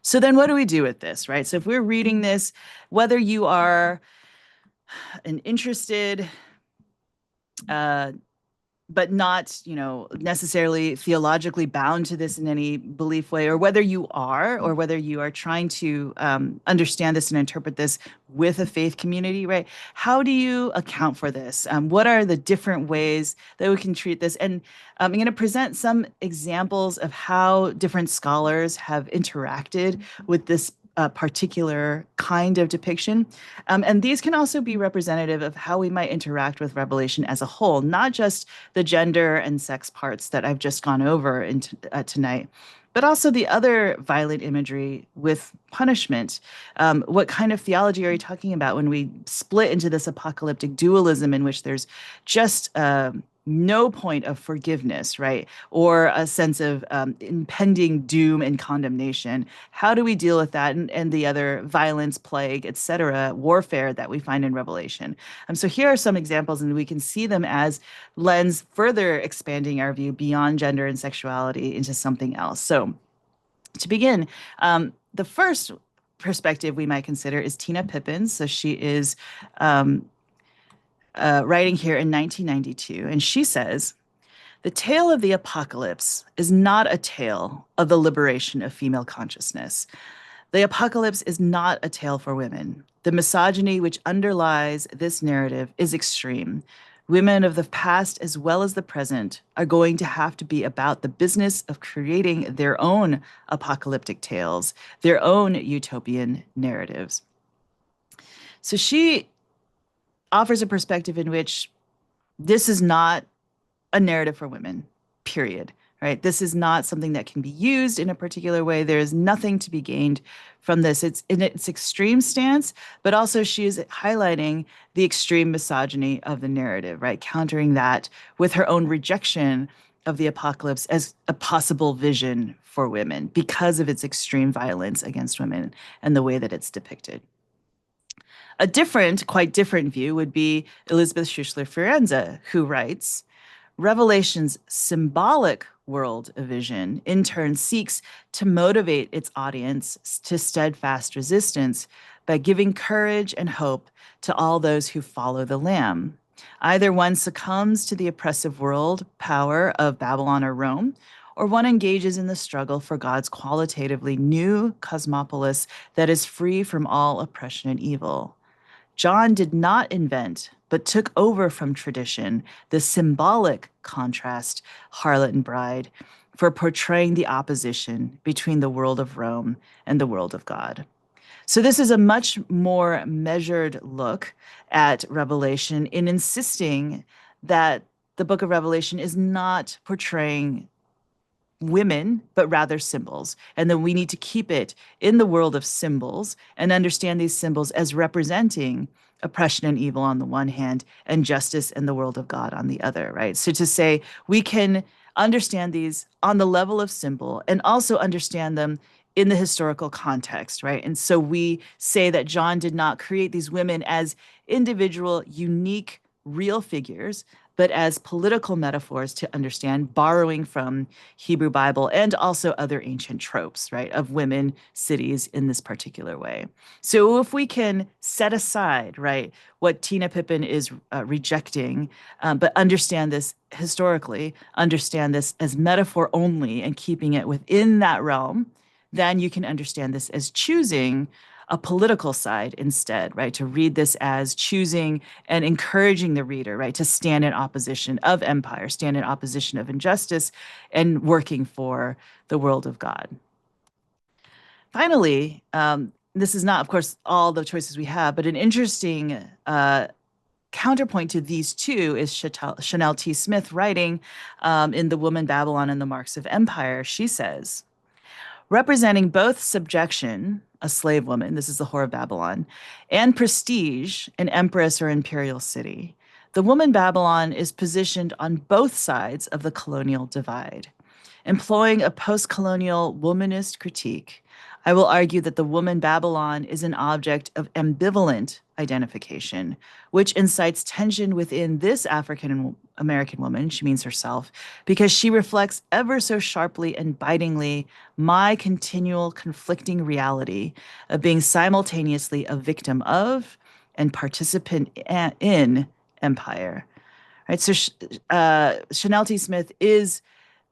So then what do we do with this, right? So if we're reading this, whether you are an interested uh, but not, necessarily theologically bound to this in any belief way, or whether you are, or whether you are trying to understand this and interpret this with a faith community, right? How do you account for this? What are the different ways that we can treat this? And I'm going to present some examples of how different scholars have interacted with this particular kind of depiction. And these can also be representative of how we might interact with Revelation as a whole, not just the gender and sex parts that I've just gone over tonight, but also the other violent imagery with punishment. What kind of theology are you talking about when we split into this apocalyptic dualism in which there's just no point of forgiveness, right? Or a sense of impending doom and condemnation. How do we deal with that and the other violence, plague, etc., warfare that we find in Revelation? So here are some examples, and we can see them as lens further expanding our view beyond gender and sexuality into something else. So to begin, the first perspective we might consider is Tina Pippin's. So she is writing here in 1992, and she says, "The tale of the apocalypse is not a tale of the liberation of female consciousness. The apocalypse is not a tale for women. The misogyny which underlies this narrative is extreme. Women of the past as well as the present are going to have to be about the business of creating their own apocalyptic tales, their own utopian narratives." So she offers a perspective in which this is not a narrative for women, period. Right? This is not something that can be used in a particular way. There is nothing to be gained from this. It's in its extreme stance, but also she is highlighting the extreme misogyny of the narrative, right? Countering that with her own rejection of the apocalypse as a possible vision for women because of its extreme violence against women and the way that it's depicted. A different, quite different view would be Elizabeth Schussler-Fiorenza, who writes, "Revelation's symbolic world vision, in turn, seeks to motivate its audience to steadfast resistance by giving courage and hope to all those who follow the Lamb. Either one succumbs to the oppressive world power of Babylon or Rome, or one engages in the struggle for God's qualitatively new cosmopolis that is free from all oppression and evil. John did not invent, but took over from tradition, the symbolic contrast, harlot and bride, for portraying the opposition between the world of Rome and the world of God." So this is a much more measured look at Revelation in insisting that the book of Revelation is not portraying women, but rather symbols. And then we need to keep it in the world of symbols and understand these symbols as representing oppression and evil on the one hand and justice and the world of God on the other, right? So to say we can understand these on the level of symbol and also understand them in the historical context, right? And so we say that John did not create these women as individual, unique, real figures, but as political metaphors to understand, borrowing from Hebrew Bible and also other ancient tropes, right, of women, cities in this particular way. So if we can set aside, right, what Tina Pippin is rejecting, but understand this historically, understand this as metaphor only and keeping it within that realm, then you can understand this as choosing a political side instead, right? To read this as choosing and encouraging the reader, right? To stand in opposition of empire, stand in opposition of injustice, and working for the world of God. Finally, this is not, of course, all the choices we have, but an interesting counterpoint to these two is Chanel T. Smith writing in The Woman Babylon and the Marks of Empire. She says, "Representing both subjection, a slave woman, this is the Whore of Babylon, and prestige, an empress or imperial city, the woman Babylon is positioned on both sides of the colonial divide. Employing a post-colonial womanist critique, I will argue that the woman Babylon is an object of ambivalent identification, which incites tension within this African American woman, she means herself, because she reflects ever so sharply and bitingly my continual conflicting reality of being simultaneously a victim of and participant in empire. Right. So Chanel T. Smith is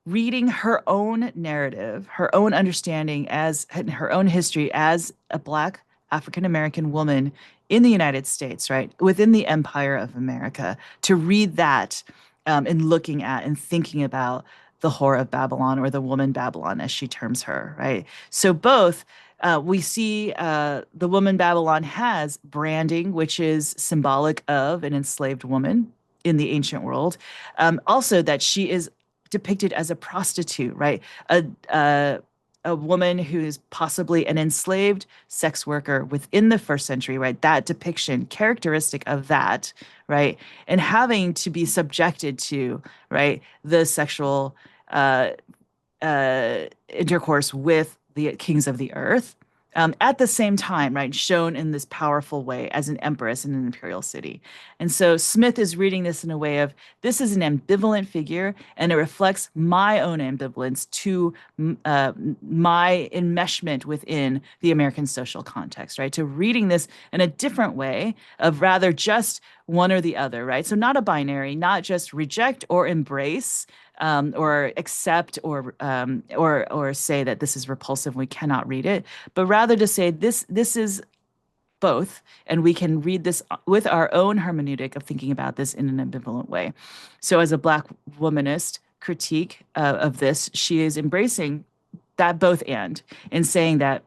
reading her own narrative, her own understanding as her own history as a Black African American woman in the United States, right, within the Empire of America, to read that and looking at and thinking about the whore of Babylon or the woman Babylon, as she terms her, right? So both. We see the woman Babylon has branding, which is symbolic of an enslaved woman in the ancient world. Also, that she is depicted as a prostitute, right? A woman who is possibly an enslaved sex worker within the first century, right? That depiction, characteristic of that, right? And having to be subjected to, right, the sexual uh, intercourse with the kings of the earth. At the same time, right, shown in this powerful way as an empress in an imperial city. And so Smith is reading this in a way of this is an ambivalent figure, and it reflects my own ambivalence to my enmeshment within the American social context, right? To reading this in a different way of rather just one or the other, right? So not a binary, not just reject or embrace, or accept or say that this is repulsive, we cannot read it, but rather to say this is both, and we can read this with our own hermeneutic of thinking about this in an ambivalent way. So as a Black womanist critique of this, she is embracing that both and saying that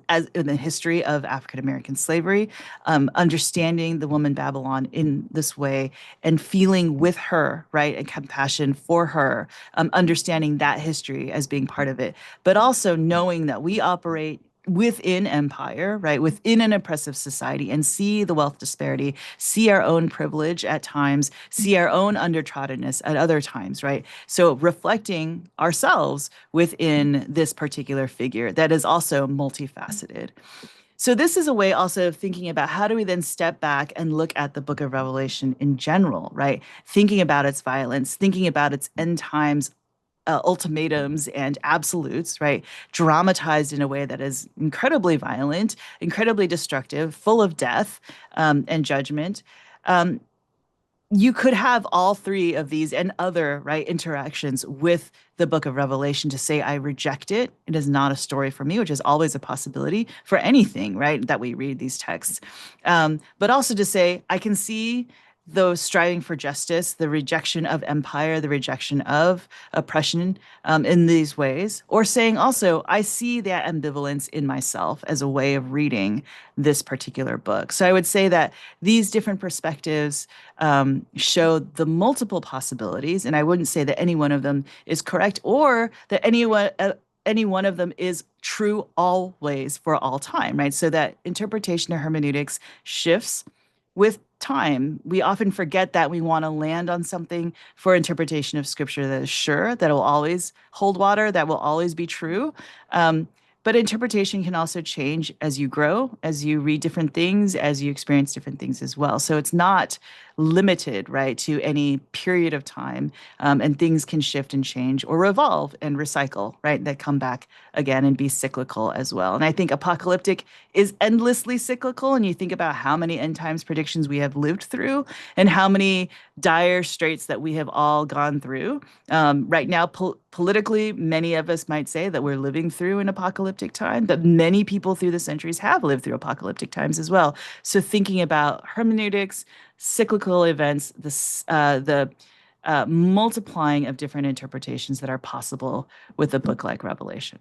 as in the history of African American slavery, understanding the woman Babylon in this way and feeling with her, right, and compassion for her, understanding that history as being part of it, but also knowing that we operate within empire, right, within an oppressive society, and see the wealth disparity, see our own privilege at times, see our own undertroddenness at other times, right? So reflecting ourselves within this particular figure that is also multifaceted. So this is a way also of thinking about how do we then step back and look at the book of Revelation in general, right? Thinking about its violence, thinking about its end times ultimatums and absolutes, right? Dramatized in a way that is incredibly violent, incredibly destructive, full of death and judgment. Um, you could have all three of these and other, right, interactions with the book of Revelation to say, I reject it. It is not a story for me, which is always a possibility for anything, right, that we read these texts. But also to say, I can see those striving for justice, the rejection of empire, the rejection of oppression in these ways, or saying also, I see that ambivalence in myself as a way of reading this particular book. So I would say that these different perspectives show the multiple possibilities, and I wouldn't say that any one of them is correct or that any one of them is true always for all time, right? So that interpretation or hermeneutics shifts with time. We often forget that we want to land on something for interpretation of scripture that is sure, that will always hold water, that will always be true. But interpretation can also change as you grow, as you read different things, as you experience different things as well. So it's not limited, right, to any period of time. And things can shift and change or revolve and recycle, right, that come back again and be cyclical as well. And I think apocalyptic is endlessly cyclical. And you think about how many end times predictions we have lived through and how many dire straits that we have all gone through. Right now, politically, many of us might say that we're living through an apocalyptic time, but many people through the centuries have lived through apocalyptic times as well. So thinking about hermeneutics, cyclical events, the multiplying of different interpretations that are possible with a book like Revelation.